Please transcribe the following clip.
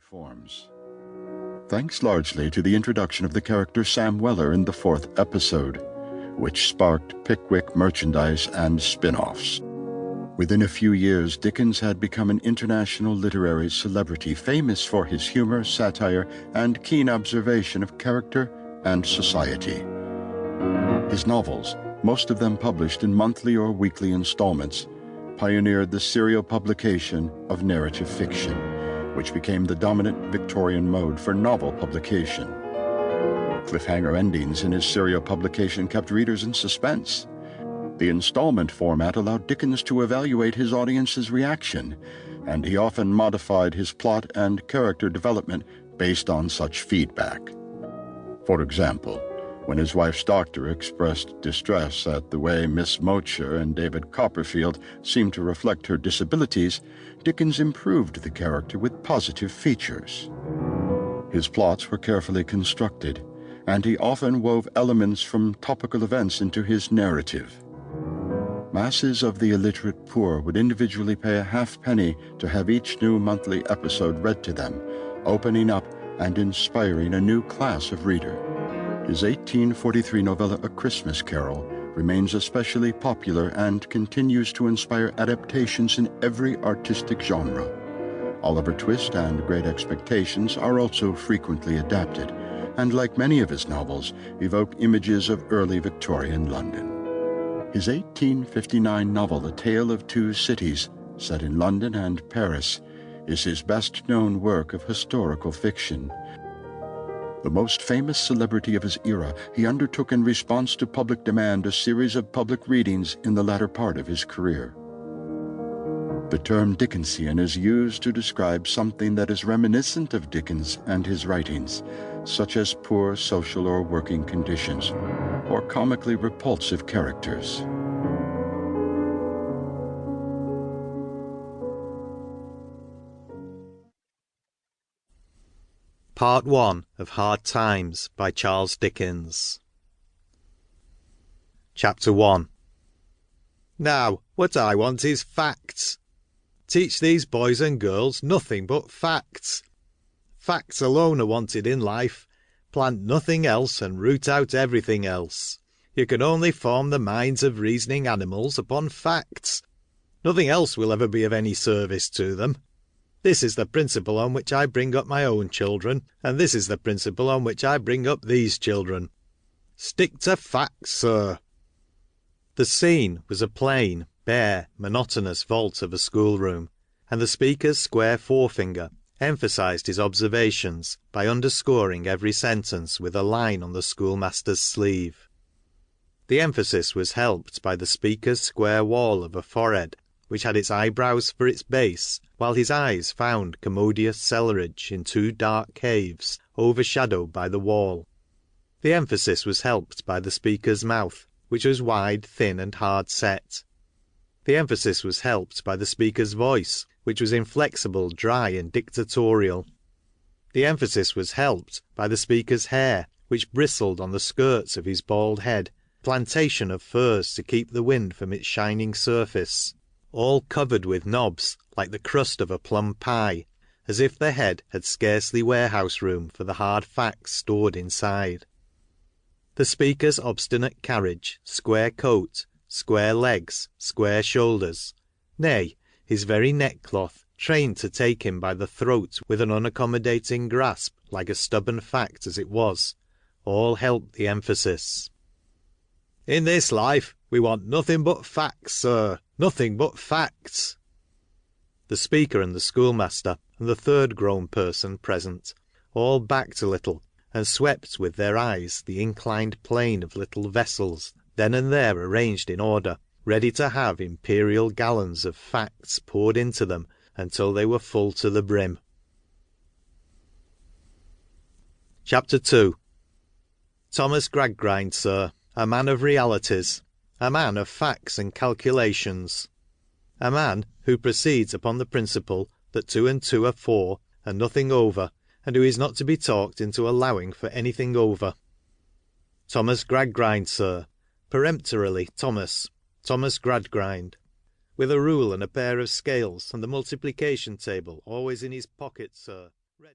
forms. Thanks largely to the introduction of the character Sam Weller in the 4th episode, which sparked Pickwick merchandise and spin-offs. Within a few years, Dickens had become an international literary celebrity, famous for his humor, satire, and keen observation of character and society. His novels, most of them published in monthly or weekly installments, pioneered the serial publication of narrative fiction, which became the dominant Victorian mode for novel publication. Cliffhanger endings in his serial publication kept readers in suspense. The installment format allowed Dickens to evaluate his audience's reaction, and he often modified his plot and character development based on such feedback. For example, when his wife's doctor expressed distress at the way Miss Mowcher and David Copperfield seemed to reflect her disabilities, Dickens improved the character with positive features. His plots were carefully constructed, and he often wove elements from topical events into his narrative. Masses of the illiterate poor would individually pay a halfpenny to have each new monthly episode read to them, opening up and inspiring a new class of reader. His 1843 novella A Christmas Carol remains especially popular and continues to inspire adaptations in every artistic genre. Oliver Twist and Great Expectations are also frequently adapted, and like many of his novels, evoke images of early Victorian London. His 1859 novel, A Tale of Two Cities, set in London and Paris, is his best-known work of historical fiction. The most famous celebrity of his era, he undertook in response to public demand a series of public readings in the latter part of his career. The term Dickensian is used to describe something that is reminiscent of Dickens and his writings, such as poor social or working conditions, or comically repulsive characters. Part 1 of Hard Times by Charles Dickens. Chapter 1. Now, what I want is facts. Teach these boys and girls nothing but facts. Facts alone are wanted in life. Plant nothing else and root out everything else. You can only form the minds of reasoning animals upon facts. Nothing else will ever be of any service to them. This is the principle on which I bring up my own children, and this is the principle on which I bring up these children. Stick to facts, sir. The scene was a plain, bare, monotonous vault of a schoolroom, and the speaker's square forefinger emphasized his observations by underscoring every sentence with a line on the schoolmaster's sleeve. The emphasis was helped by the speaker's square wall of a forehead, which had its eyebrows for its base, while his eyes found commodious cellarage in two dark caves, overshadowed by the wall. The emphasis was helped by the speaker's mouth, which was wide, thin, and hard set. The emphasis was helped by the speaker's voice, which was inflexible, dry, and dictatorial. The emphasis was helped by the speaker's hair, which bristled on the skirts of his bald head, plantation of furs to keep the wind from its shining surface, all covered with knobs like the crust of a plum pie, as if the head had scarcely warehouse room for the hard facts stored inside. The speaker's obstinate carriage, square coat, square legs, square shoulders, nay, his very neckcloth, trained to take him by the throat with an unaccommodating grasp like a stubborn fact as it was, all helped the emphasis. In this life we want nothing but facts, sir, nothing but facts. The speaker and the schoolmaster and the third grown person present all backed a little and swept with their eyes the inclined plane of little vessels then and there arranged in order, ready to have imperial gallons of facts poured into them until they were full to the brim. Chapter 2. Thomas Gradgrind, sir, a man of realities, a man of facts and calculations, a man who proceeds upon the principle that 2 and 2 are 4, and nothing over, and who is not to be talked into allowing for anything over. Thomas Gradgrind, sir, peremptorily Thomas Gradgrind, with a rule and a pair of scales and the multiplication table always in his pocket, sir.